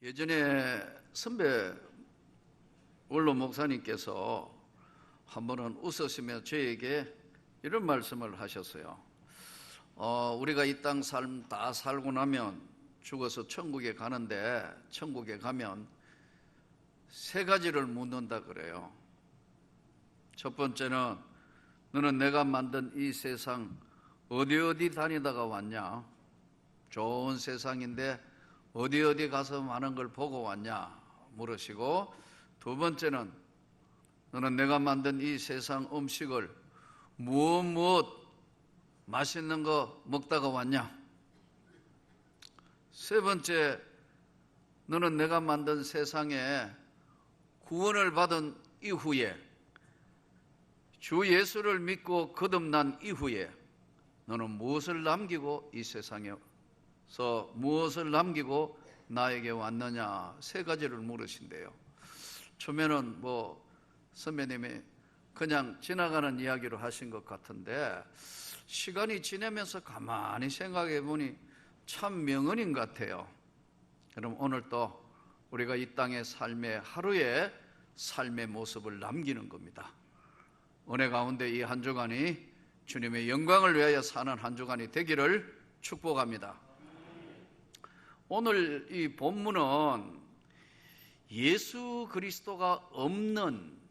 예전에 선배 원로 목사님께서 한 번은 웃으시며 저에게 이런 말씀을 하셨어요. 우리가 이 땅 삶 다 살고 나면 죽어서 천국에 가는데, 천국에 가면 세 가지를 묻는다 그래요. 첫 번째는 너는 내가 만든 이 세상 어디 다니다가 왔냐? 좋은 세상인데 어디 가서 많은 걸 보고 왔냐? 물으시고, 두 번째는 너는 내가 만든 이 세상 음식을 무엇 맛있는 거 먹다가 왔냐? 세 번째, 너는 내가 만든 세상에 구원을 받은 이후에, 주 예수를 믿고 거듭난 이후에 너는 무엇을 남기고 이 세상에서 무엇을 남기고 나에게 왔느냐? 세 가지를 물으신대요. 처음에는 선배님이 그냥 지나가는 이야기로 하신 것 같은데, 시간이 지나면서 가만히 생각해 보니 참 명언인 것 같아요. 그럼 오늘 또 우리가 이 땅의 삶의 하루의 삶의 모습을 남기는 겁니다. 은혜 가운데 이 한 주간이 주님의 영광을 위하여 사는 한 주간이 되기를 축복합니다. 오늘 이 본문은 예수 그리스도가 없는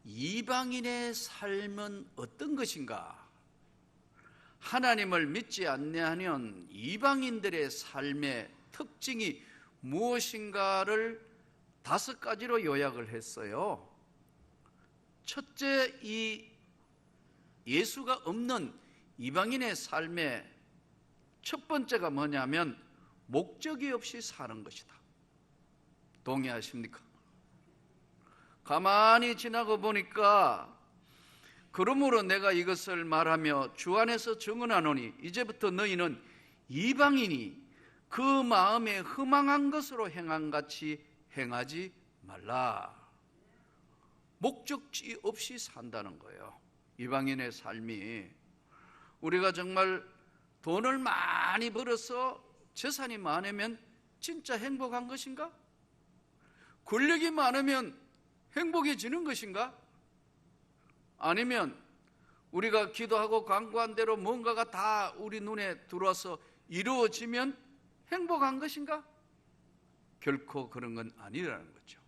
이방인의 삶은 어떤 것인가? 하나님을 믿지 않는 이방인들의 삶의 특징이 무엇인가를 5가지로 요약을 했어요. 첫째, 이 예수가 없는 이방인의 삶의 첫 번째가 뭐냐면 목적이 없이 사는 것이다. 동의하십니까? 가만히 지나고 보니까, 그러므로 내가 이것을 말하며 주 안에서 증언하노니 이제부터 너희는 이방인이 그 마음에 허망한 것으로 행한 같이 행하지 말라. 목적지 없이 산다는 거예요. 이방인의 삶이. 우리가 정말 돈을 많이 벌어서 재산이 많으면 진짜 행복한 것인가? 권력이 많으면 행복해지는 것인가? 아니면 우리가 기도하고 간구한 대로 뭔가가 다 우리 눈에 들어와서 이루어지면 행복한 것인가? 결코 그런 건 아니라는 거죠.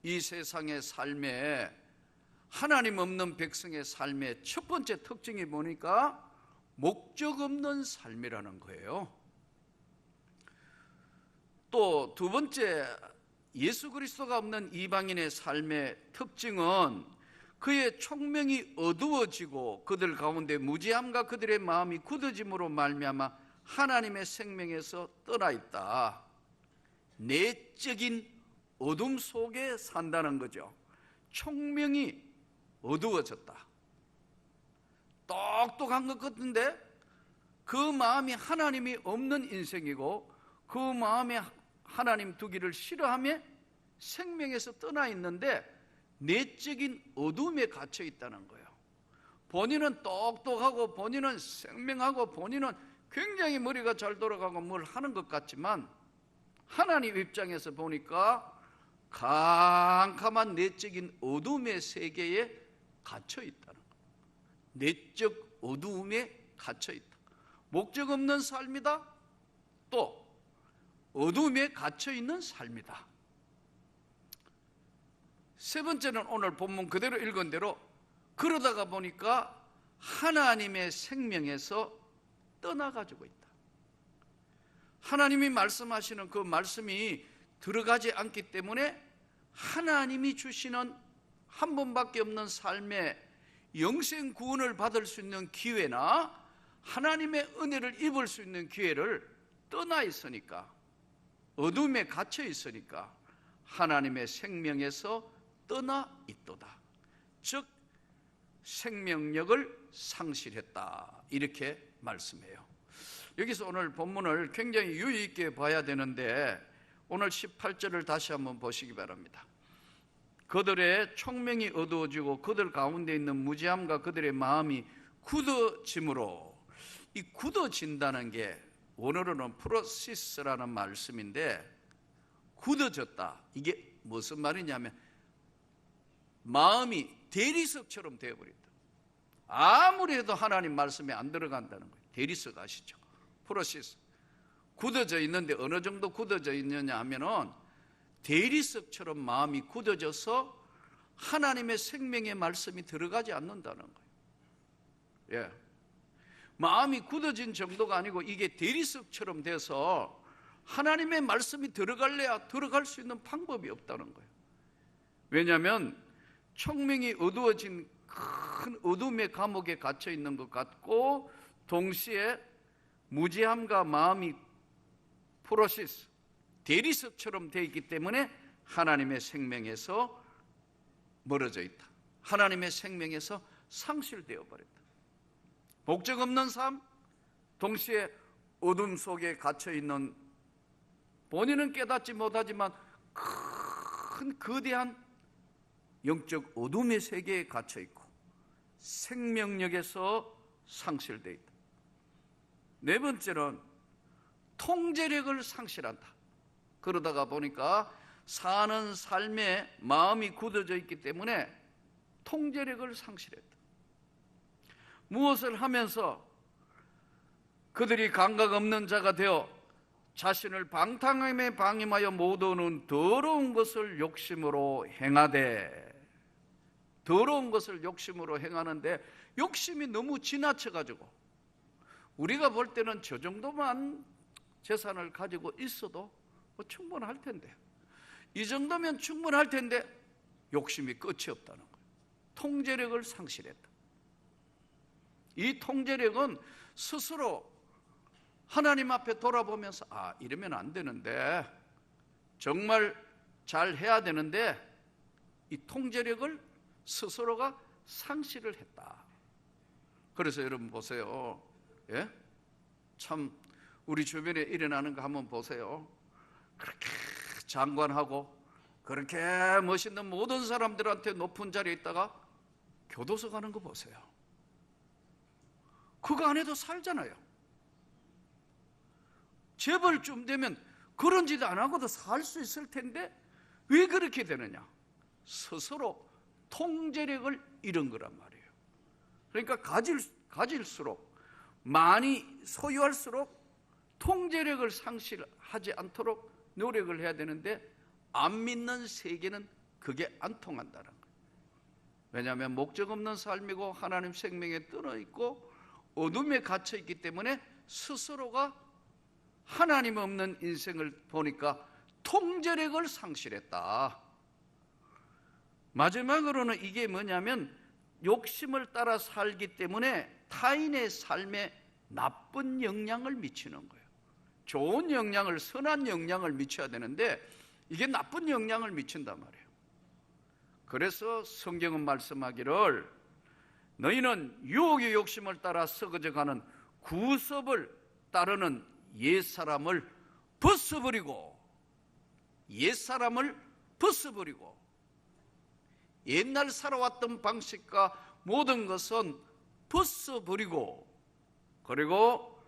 이 세상의 삶에, 하나님 없는 백성의 삶의 첫 번째 특징이 뭐니까 목적 없는 삶이라는 거예요. 또 두 번째, 예수 그리스도가 없는 이방인의 삶의 특징은 그의 총명이 어두워지고 그들 가운데 무지함과 그들의 마음이 굳어짐으로 말미암아 하나님의 생명에서 떠나 있다. 내적인 어둠 속에 산다는 거죠. 총명이 어두워졌다. 똑똑한 것 같은데 그 마음이 하나님이 없는 인생이고, 그 마음에 하나님 두기를 싫어하며 생명에서 떠나 있는데 내적인 어둠에 갇혀 있다는 거예요. 본인은 똑똑하고 본인은 생명하고 본인은 굉장히 머리가 잘 돌아가고 뭘 하는 것 같지만 하나님 입장에서 보니까 캄캄한 내적인 어둠의 세계에 갇혀 있다는 거예요. 내적 어두움에 갇혀 있다. 목적 없는 삶이다. 또 어둠에 갇혀 있는 삶이다. 세 번째는 오늘 본문 그대로 읽은 대로, 그러다가 보니까 하나님의 생명에서 떠나가지고 있다. 하나님이 말씀하시는 그 말씀이 들어가지 않기 때문에 하나님이 주시는 한 번밖에 없는 삶의 영생 구원을 받을 수 있는 기회나 하나님의 은혜를 입을 수 있는 기회를 떠나 있으니까, 어둠에 갇혀 있으니까 하나님의 생명에서 떠나 있도다. 즉 생명력을 상실했다. 이렇게 말씀해요. 여기서 오늘 본문을 굉장히 유의 있게 봐야 되는데, 오늘 18절을 다시 한번 보시기 바랍니다. 그들의 총명이 어두워지고 그들 가운데 있는 무지함과 그들의 마음이 굳어짐으로, 이 굳어진다는 게 원어로는 프로시스라는 말씀인데, 굳어졌다. 이게 무슨 말이냐면 마음이 대리석처럼 되어버린다. 아무리 해도 하나님 말씀에 안 들어간다는 거예요. 대리석 아시죠? 프로시스. 굳어져 있는데 어느 정도 굳어져 있느냐 하면은 대리석처럼 마음이 굳어져서 하나님의 생명의 말씀이 들어가지 않는다는 거예요. 예. 마음이 굳어진 정도가 아니고 이게 대리석처럼 돼서 하나님의 말씀이 들어갈래야 들어갈 수 있는 방법이 없다는 거예요. 왜냐하면 청명이 어두워진 큰 어둠의 감옥에 갇혀 있는 것 같고, 동시에 무지함과 마음이 프로시스, 대리석처럼 되어 있기 때문에 하나님의 생명에서 멀어져 있다. 하나님의 생명에서 상실되어 버렸다. 목적 없는 삶, 동시에 어둠 속에 갇혀 있는, 본인은 깨닫지 못하지만 큰 거대한 영적 어둠의 세계에 갇혀 있고 생명력에서 상실되어 있다. 네 번째는 통제력을 상실한다. 그러다가 보니까 사는 삶에 마음이 굳어져 있기 때문에 통제력을 상실했다. 무엇을 하면서 그들이 감각 없는 자가 되어 자신을 방탕함에 방임하여 모두는 더러운 것을 욕심으로 행하되, 더러운 것을 욕심으로 행하는데 욕심이 너무 지나쳐가지고 우리가 볼 때는 저 정도만 재산을 가지고 있어도 뭐 충분할 텐데, 이 정도면 충분할 텐데 욕심이 끝이 없다는 거예요. 통제력을 상실했다. 이 통제력은 스스로 하나님 앞에 돌아보면서 이러면 안 되는데, 정말 잘 해야 되는데, 이 통제력을 스스로가 상실을 했다. 그래서 여러분 보세요. 예? 참 우리 주변에 일어나는 거 한번 보세요. 그렇게 장관하고 그렇게 멋있는 모든 사람들한테 높은 자리에 있다가 교도소 가는 거 보세요. 그거 안 해도 살잖아요. 재벌쯤 되면 그런 짓 안 하고도 살 수 있을 텐데 왜 그렇게 되느냐? 스스로 통제력을 잃은 거란 말이에요. 그러니까 가질수록, 많이 소유할수록 통제력을 상실하지 않도록 노력을 해야 되는데, 안 믿는 세계는 그게 안 통한다는 거예요. 왜냐하면 목적 없는 삶이고 하나님 생명에 떨어 있고 어둠에 갇혀 있기 때문에 스스로가 하나님 없는 인생을 보니까 통제력을 상실했다. 마지막으로는 이게 뭐냐면 욕심을 따라 살기 때문에 타인의 삶에 나쁜 영향을 미치는 거예요. 좋은 영향을, 선한 영향을 미쳐야 되는데 이게 나쁜 영향을 미친단 말이에요. 그래서 성경은 말씀하기를 너희는 유혹의 욕심을 따라 썩어져가는 구습을 따르는 옛사람을 벗어버리고, 옛사람을 벗어버리고, 옛날 살아왔던 방식과 모든 것은 벗어버리고, 그리고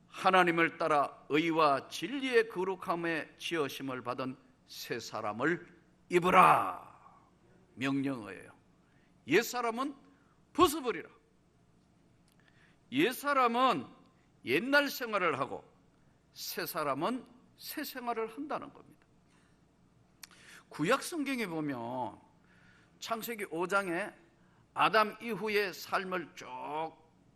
하나님을 따라 의와 진리의 거룩함에 지으심을 받은 새 사람을 입으라 명령어예요. 옛사람은 벗어버리라. 옛사람은 옛날 생활을 하고 새 사람은 새 생활을 한다는 겁니다. 구약 성경에 보면 창세기 5장에 아담 이후의 삶을 쭉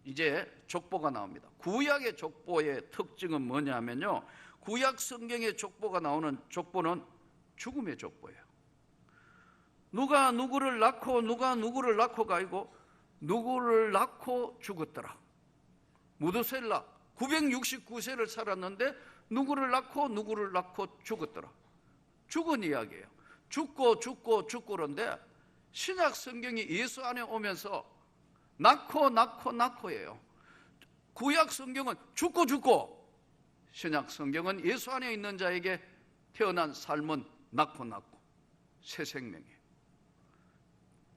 이제 족보가 나옵니다. 구약의 족보의 특징은 뭐냐면요, 구약 성경의 족보가 나오는 족보는 죽음의 족보예요. 누가 누구를 낳고 누가 누구를 낳고가 아니고 누구를 낳고 죽었더라. 무드셀라 969세를 살았는데 누구를 낳고 누구를 낳고 죽었더라. 죽은 이야기예요. 죽고런데 신약 성경이 예수 안에 오면서 낳고예요. 구약 성경은 죽고, 신약 성경은 예수 안에 있는 자에게 태어난 삶은 낳고 새 생명이에요.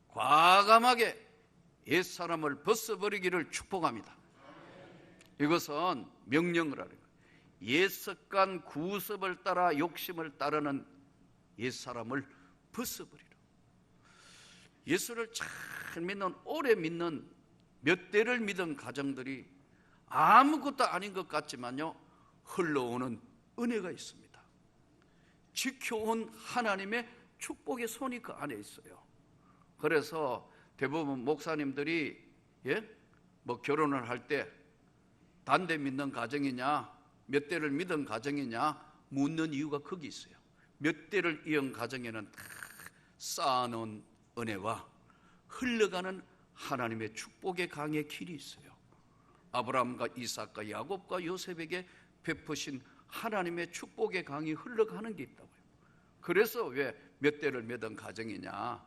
과감하게 옛사람을 벗어버리기를 축복합니다. 이것은 명령을 하는 거예요. 옛 습관 구습을 따라 욕심을 따르는 옛사람을 벗어버리라. 예수를 잘 믿는, 오래 믿는, 몇 대를 믿은 가정들이 아무것도 아닌 것 같지만요, 흘러오는 은혜가 있습니다. 지켜온 하나님의 축복의 손이 그 안에 있어요. 그래서 대부분 목사님들이 결혼을 할 때 단대 믿는 가정이냐, 몇 대를 믿은 가정이냐 묻는 이유가 거기 있어요. 몇 대를 이은 가정에는 다 쌓아놓은 은혜와 흘러가는 하나님의 축복의 강의 길이 있어요. 아브라함과 이삭과 야곱과 요셉에게 베푸신 하나님의 축복의 강이 흘러가는 게 있다고요. 그래서 왜 몇 대를 믿은 가정이냐,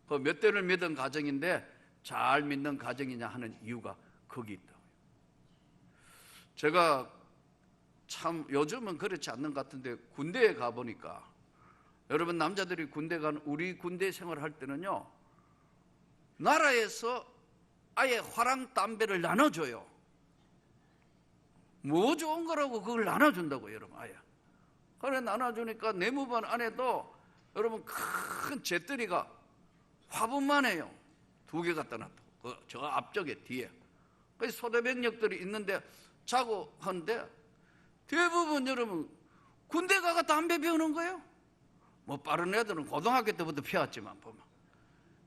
그 몇 대를 믿은 가정인데 잘 믿는 가정이냐 하는 이유가 거기 있다고요. 제가 참 요즘은 그렇지 않는 것 같은데 군대에 가보니까, 여러분 남자들이 군대 가는, 우리 군대 생활할 때는요, 나라에서 아예 화랑 담배를 나눠줘요. 뭐 좋은 거라고 그걸 나눠준다고, 여러분. 아예 그래 나눠주니까 내무반 안에도 여러분 큰 재떨이가 화분만 해요. 2개 갖다 놨다고, 저 앞쪽에 뒤에. 그래서 소대병력들이 있는데 자고 하는데 대부분 여러분 군대 가가 담배 피우는 거예요. 뭐 빠른 애들은 고등학교 때부터 피웠지만 보면,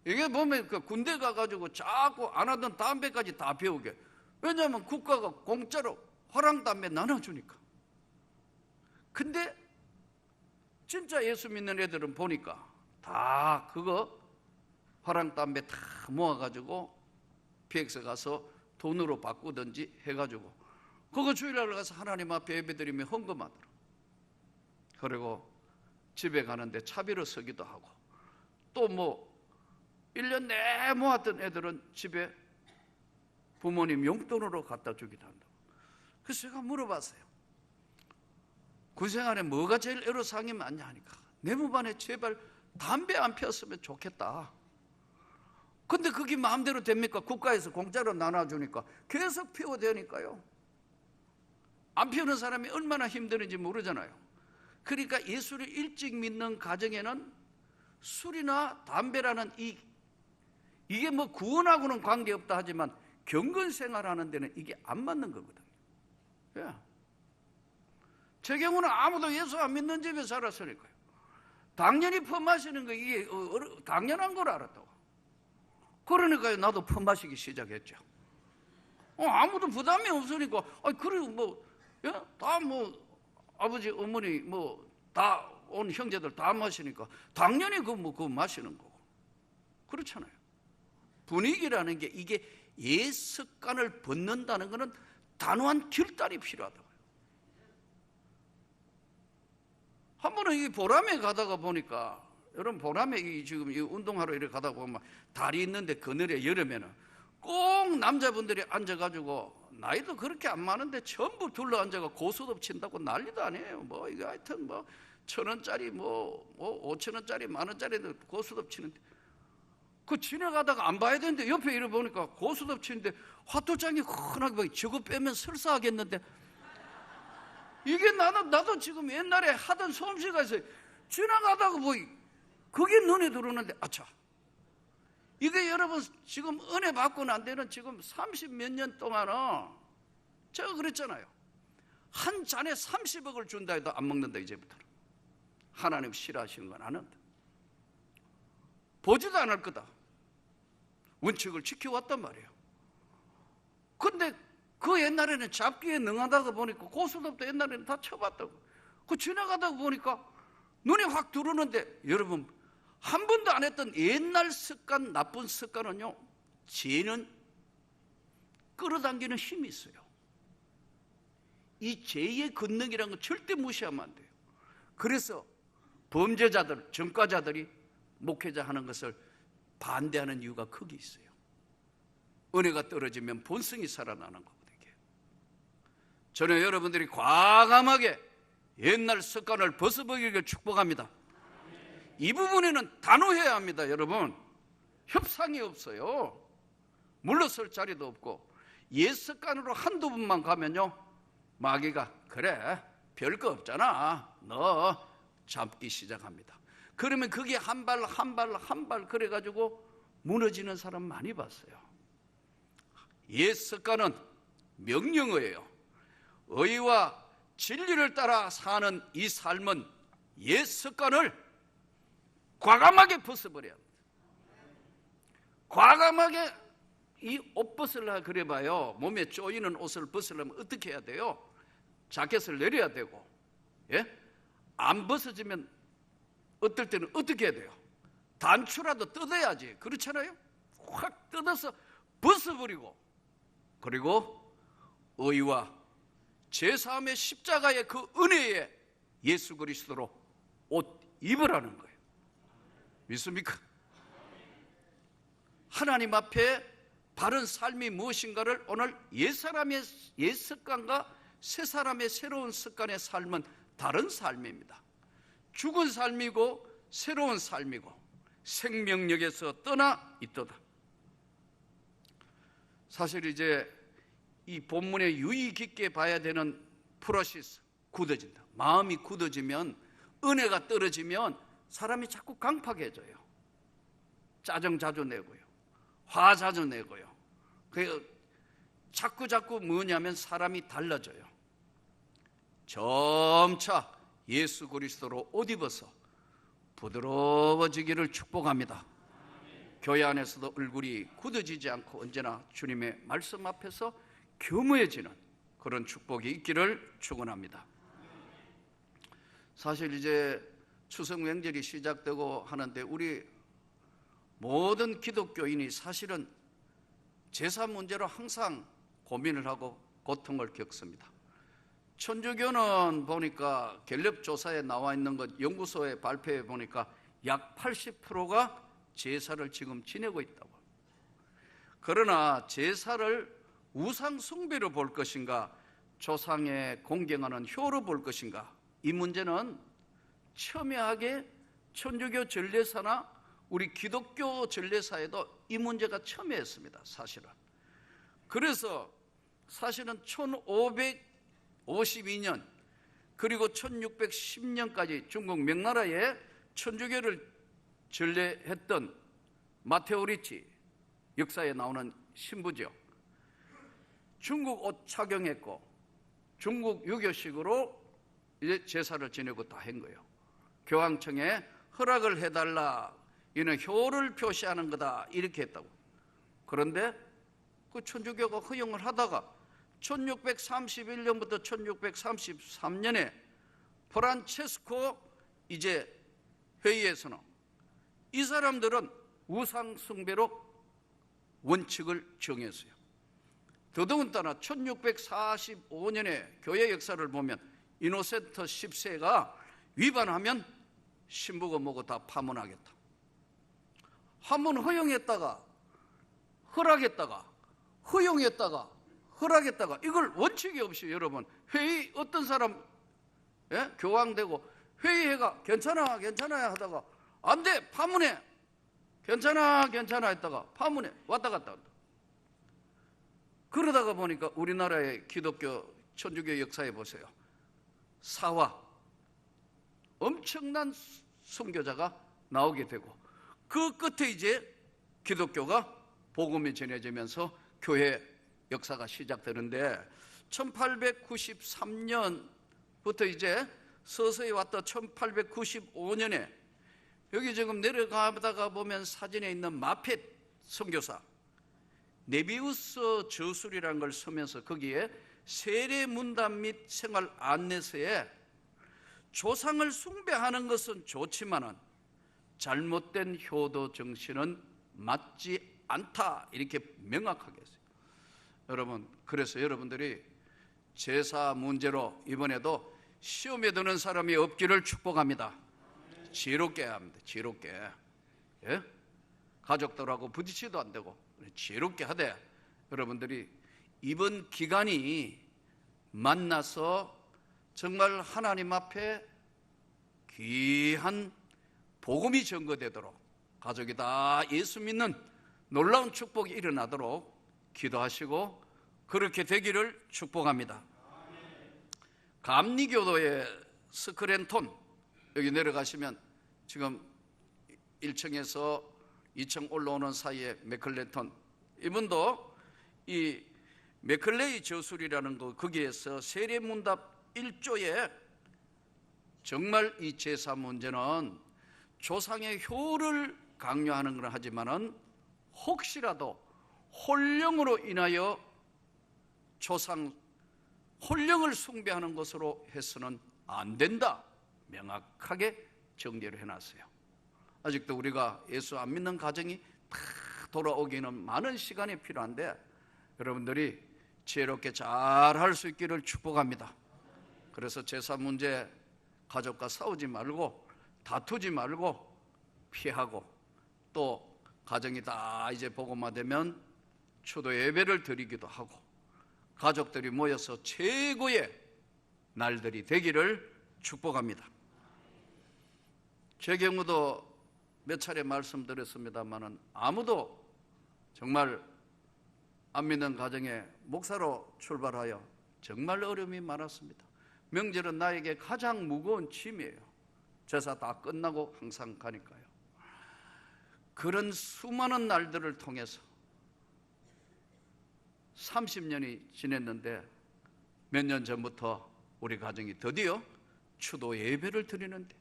이게 보면 그 군대 가가지고 자꾸 안 하던 담배까지 다 피우게. 왜냐하면 국가가 공짜로 화랑 담배 나눠주니까. 근데 진짜 예수 믿는 애들은 보니까 다 그거 화랑 담배 다 모아가지고 PX 가서 돈으로 바꾸든지 해가지고 그거 주일날 가서 하나님 앞에 예배드리며 헌금하더라. 그리고 집에 가는데 차비로 쓰기도 하고, 또 뭐 1년 내내 모았던 애들은 집에 부모님 용돈으로 갖다 주기도 한다고. 그래서 제가 물어봤어요. 군생활에 뭐가 제일 애로사항이 많냐 하니까, 내무반에 제발 담배 안 피웠으면 좋겠다. 근데 그게 마음대로 됩니까? 국가에서 공짜로 나눠주니까 계속 피워야 되니까요. 안 피우는 사람이 얼마나 힘드는지 모르잖아요. 그러니까 예수를 일찍 믿는 가정에는 술이나 담배라는 이게 뭐 구원하고는 관계없다 하지만 경건생활하는 데는 이게 안 맞는 거거든요. 예. 제 경우는 아무도 예수 안 믿는 집에 살았으니까요. 당연히 퍼마시는 거 이게 당연한 걸 알았다고. 그러니까요, 나도 퍼마시기 시작했죠. 아무도 부담이 없으니까, 그래 다 아버지 어머니 다 온 형제들 다 마시니까 당연히 그거 마시는 거고. 그렇잖아요. 분위기라는 게 이게 옛 습관을 벗는다는 것은 단호한 결단이 필요하다고요. 한 번은 이 보람에 가다가 보니까, 여러분 보람에 지금 이 운동하러 이렇게 가다 보면 다리 있는데 그늘에 여름에는 꼭 남자분들이 앉아가지고 나이도 그렇게 안 많은데 전부 둘러 앉아가 고스톱 친다고 난리도 아니에요. 이게 하여튼 1,000원짜리 5,000원짜리 10,000원짜리 고스톱 치는데, 그 지나가다가 안 봐야 되는데 옆에 이래 보니까 고스톱 치는데 화투장이 흔하게 저거 빼면 설사하겠는데, 이게 나도 지금 옛날에 하던 솜씨가 있어요. 지나가다가 그게 눈에 들어오는데, 아차, 이게 여러분 지금 은혜 받고 난 데는 지금 30몇 년 동안은 제가 그랬잖아요. 한 잔에 30억을 준다 해도 안 먹는다. 이제부터는 하나님 싫어하시는 건 안 한다. 보지도 않을 거다. 원칙을 지켜왔단 말이에요. 근데 그 옛날에는 잡기에 능하다가 보니까 고스톱도 옛날에는 다 쳐봤다고. 그 지나가다가 보니까 눈에 확 들어오는데, 여러분 한 번도 안 했던 옛날 습관, 나쁜 습관은요, 죄는 끌어당기는 힘이 있어요. 이 죄의 권능이라는 건 절대 무시하면 안 돼요. 그래서 범죄자들, 전과자들이 목회자 하는 것을 반대하는 이유가 거기 있어요. 은혜가 떨어지면 본성이 살아나는 거거든요. 저는 여러분들이 과감하게 옛날 습관을 벗어버리기를 축복합니다. 이 부분에는 단호해야 합니다. 여러분, 협상이 없어요. 물러설 자리도 없고, 옛 습관으로 한두 번만 가면요, 마귀가 그래 별거 없잖아. 너 잡기 시작합니다. 그러면 그게 한 발 그래가지고 무너지는 사람 많이 봤어요. 옛 습관은 명령어예요. 의와 진리를 따라 사는 이 삶은 옛 습관을 과감하게 벗어버려야 합니다. 과감하게 이 옷 벗으려 그래봐요. 몸에 쪼이는 옷을 벗으려면 어떻게 해야 돼요? 자켓을 내려야 되고, 예? 안 벗어지면 어떨 때는 어떻게 해야 돼요? 단추라도 뜯어야지. 그렇잖아요? 확 뜯어서 벗어버리고, 그리고 의와 제3의 십자가의 그 은혜에 예수 그리스도로 옷 입으라는 거예요. 믿습니까? 하나님 앞에 바른 삶이 무엇인가를 오늘 옛사람의 옛 습관과 새사람의 새로운 습관의 삶은 다른 삶입니다. 죽은 삶이고 새로운 삶이고 생명력에서 떠나 있도다. 사실 이제 이 본문에 유의 깊게 봐야 되는 프로세스, 굳어진다. 마음이 굳어지면, 은혜가 떨어지면 사람이 자꾸 강팍해져요. 짜증 자주 내고요, 화 자주 내고요. 자꾸 뭐냐면 사람이 달라져요. 점차 예수 그리스도로 옷 입어서 부드러워지기를 축복합니다. 교회 안에서도 얼굴이 굳어지지 않고 언제나 주님의 말씀 앞에서 겸허해지는 그런 축복이 있기를 축원합니다. 사실 이제 추석 명절이 시작되고 하는데 우리 모든 기독교인이 사실은 제사 문제로 항상 고민을 하고 고통을 겪습니다. 천주교는 보니까 갤럽 조사에 나와 있는 것, 연구소의 발표에 보니까 약 80%가 제사를 지금 지내고 있다고. 그러나 제사를 우상 숭배로 볼 것인가, 조상에 공경하는 효로 볼 것인가, 이 문제는 첨예하게 천주교 전례사나 우리 기독교 전례사에도 이 문제가 첨예했습니다. 사실은. 그래서 사실은 1552년 그리고 1610년까지 중국 명나라에 천주교를 전례했던 마테오 리치, 역사에 나오는 신부죠. 중국 옷 착용했고 중국 유교식으로 이제 제사를 지내고 다 한 거예요. 교황청에 허락을 해달라, 이는 효를 표시하는 거다, 이렇게 했다고. 그런데 그 천주교가 허용을 하다가 1631년부터 1633년에 프란체스코 이제 회의에서는 이 사람들은 우상 숭배로 원칙을 정했어요. 더더군다나 1645년에 교회 역사를 보면 이노센트 10세가 위반하면 신부고 뭐고 다 파문하겠다. 한번 허용했다가 허락했다가 허용했다가 허락했다가, 이걸 원칙이 없이 여러분 회의, 어떤 사람 교황되고 회의해가 괜찮아 하다가 안 돼, 파문해, 괜찮아 했다가 파문해, 왔다 갔다 한다. 그러다가 보니까 우리나라의 기독교 천주교 역사에 보세요. 사화, 엄청난 선교자가 나오게 되고 그 끝에 이제 기독교가 복음이 전해지면서 교회 역사가 시작되는데 1893년부터 이제 서서히 왔다 1895년에 여기 지금 내려가다가 보면 사진에 있는 마펫 선교사 네비우스 저술이라는 걸 쓰면서 거기에 세례 문답 및 생활 안내서에 조상을 숭배하는 것은 좋지만은 잘못된 효도 정신은 맞지 않다, 이렇게 명확하게 했어요. 여러분, 그래서 여러분들이 제사 문제로 이번에도 시험에 드는 사람이 없기를 축복합니다. 지혜롭게 해야 합니다. 지혜롭게. 예? 가족들하고 부딪히도 안 되고 지혜롭게 하되, 여러분들이 이번 기간이 만나서 정말 하나님 앞에 귀한 복음이 전거되도록, 가족이 다 예수 믿는 놀라운 축복이 일어나도록 기도하시고 그렇게 되기를 축복합니다. 감리교도의 스크랜톤, 여기 내려가시면 지금 1층에서 2층 올라오는 사이에 맥클레턴, 이분도 이 맥클레이 저술이라는 거, 거기에서 세례문답 1조에 정말 이 제사 문제는 조상의 효를 강요하는 건 하지만은 혹시라도 혼령으로 인하여 조상 혼령을 숭배하는 것으로 해서는 안 된다, 명확하게 정리를 해놨어요. 아직도 우리가 예수 안 믿는 가정이 다 돌아오기는 많은 시간이 필요한데 여러분들이 지혜롭게 잘 할 수 있기를 축복합니다. 그래서 제사 문제 가족과 싸우지 말고 다투지 말고 피하고, 또 가정이 다 이제 복음화되면 추도 예배를 드리기도 하고 가족들이 모여서 최고의 날들이 되기를 축복합니다. 제 경우도 몇 차례 말씀드렸습니다만은 아무도 정말 안 믿는 가정에 목사로 출발하여 정말 어려움이 많았습니다. 명절은 나에게 가장 무거운 짐이에요. 제사 다 끝나고 항상 가니까요. 그런 수많은 날들을 통해서 30년이 지냈는데 몇 년 전부터 우리 가정이 드디어 추도 예배를 드리는데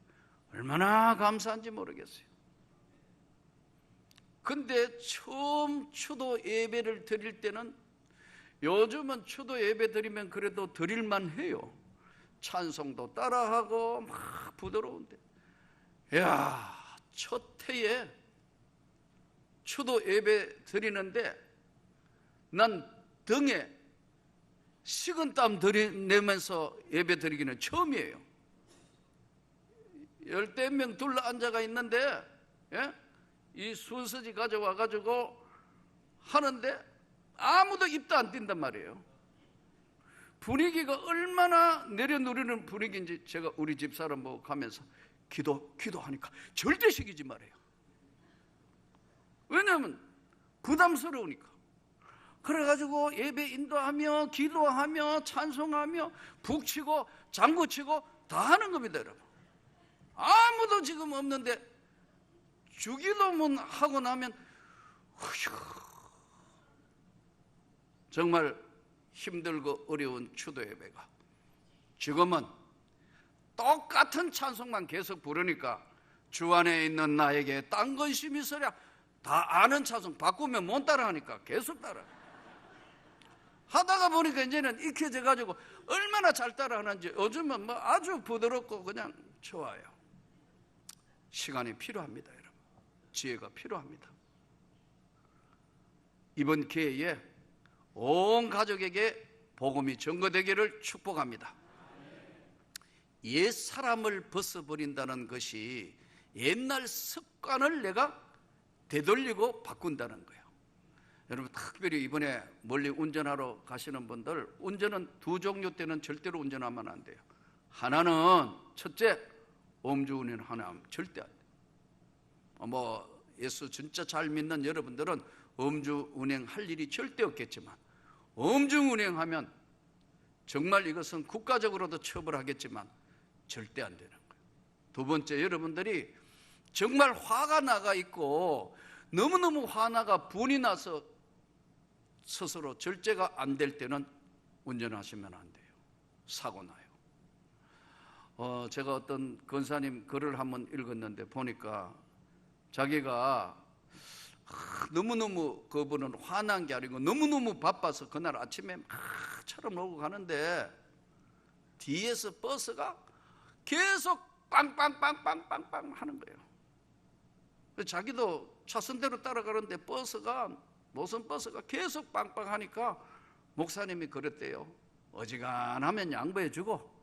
얼마나 감사한지 모르겠어요. 근데 처음 추도 예배를 드릴 때는, 요즘은 추도 예배 드리면 그래도 드릴만 해요. 찬송도 따라하고 막 부드러운데, 야, 첫 해에 추도 예배 드리는데 난 등에 식은땀 내면서 예배 드리기는 처음이에요. 10명 둘러 앉아가 있는데, 예? 이 순서지 가져와 가지고 하는데 아무도 입도 안 띈단 말이에요. 분위기가 얼마나 내려누리는 분위기인지 제가 우리 집사람 보고 가면서 기도하니까 절대 시키지 말아요. 왜냐하면 부담스러우니까. 그래가지고 예배 인도하며 기도하며 찬송하며 북치고 장구치고 다 하는 겁니다, 여러분. 아무도 지금 없는데 주기도문 하고 나면 정말 힘들고 어려운 추도 예배가 지금은 똑같은 찬송만 계속 부르니까 주 안에 있는 나에게 딴 근심이 있으랴, 다 아는 찬송 바꾸면 못 따라하니까 계속 따라 하다가 보니까 이제는 익혀져 가지고 얼마나 잘 따라하는지 요즘은 뭐 아주 부드럽고 그냥 좋아요. 시간이 필요합니다, 여러분. 지혜가 필요합니다. 이번 기회에 온 가족에게 복음이 전거되기를 축복합니다. 옛 사람을 벗어버린다는 것이 옛날 습관을 내가 되돌리고 바꾼다는 거예요. 여러분, 특별히 이번에 멀리 운전하러 가시는 분들, 운전은 두 종류 때는 절대로 운전하면 안 돼요. 하나는 첫째, 음주운전 하나 절대 안 돼요. 예수 진짜 잘 믿는 여러분들은 음주운행 할 일이 절대 없겠지만, 음주운행하면 정말 이것은 국가적으로도 처벌하겠지만 절대 안 되는 거예요. 두 번째, 여러분들이 정말 화가 나가 있고 너무너무 화나가 분이 나서 스스로 절제가 안 될 때는 운전하시면 안 돼요. 사고 나요. 제가 어떤 권사님 글을 한번 읽었는데 보니까 자기가 너무너무, 그분은 화난 게 아니고 너무너무 바빠서 그날 아침에 막 차를 몰고 가는데 뒤에서 버스가 계속 빵빵빵빵빵빵 하는 거예요. 자기도 차선대로 따라가는데 무슨 버스가 계속 빵빵 하니까 목사님이 그랬대요. 어지간하면 양보해주고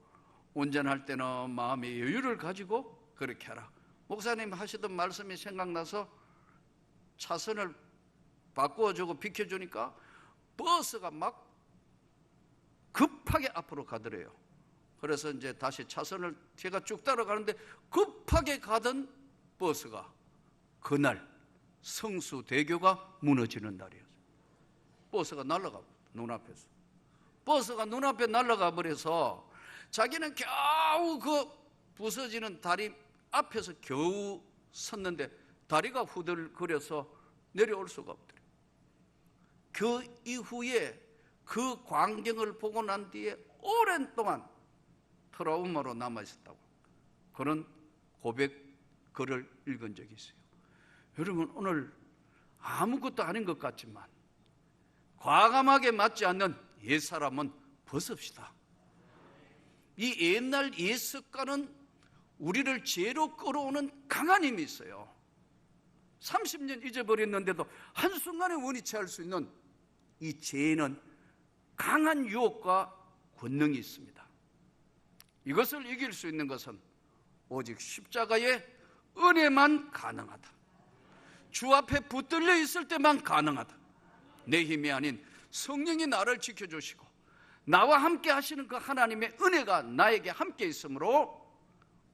운전할 때는 마음의 여유를 가지고 그렇게 하라. 목사님 하시던 말씀이 생각나서 차선을 바꾸어주고 비켜주니까 버스가 막 급하게 앞으로 가더래요. 그래서 이제 다시 차선을 제가 쭉 따라가는데 급하게 가던 버스가 그날 성수대교가 무너지는 날이었어요. 버스가 날아가, 눈앞에서. 버스가 눈앞에 날아가 버려서 자기는 겨우 그 부서지는 다리 앞에서 겨우 섰는데 다리가 후들거려서 내려올 수가 없더래요. 그 이후에 그 광경을 보고 난 뒤에 오랜 동안 트라우마로 남아있었다고 그런 고백글을 읽은 적이 있어요. 여러분, 오늘 아무것도 아닌 것 같지만 과감하게 맞지 않는 옛사람은 벗읍시다. 이 옛날 옛습관은 우리를 죄로 끌어오는 강한 힘이 있어요. 30년 잊어버렸는데도 한순간에 원위치할 수 있는 이 죄에는 강한 유혹과 권능이 있습니다. 이것을 이길 수 있는 것은 오직 십자가의 은혜만 가능하다. 주 앞에 붙들려 있을 때만 가능하다. 내 힘이 아닌 성령이 나를 지켜주시고 나와 함께 하시는 그 하나님의 은혜가 나에게 함께 있으므로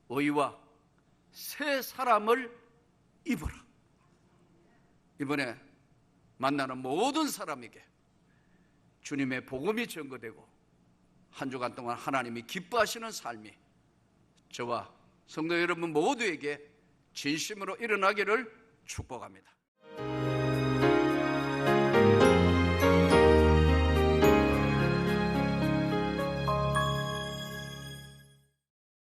의와 새 사람을 입어라. 이번에 만나는 모든 사람에게 주님의 복음이 전거되고 한 주간 동안 하나님이 기뻐하시는 삶이 저와 성도 여러분 모두에게 진심으로 일어나기를 축복합니다.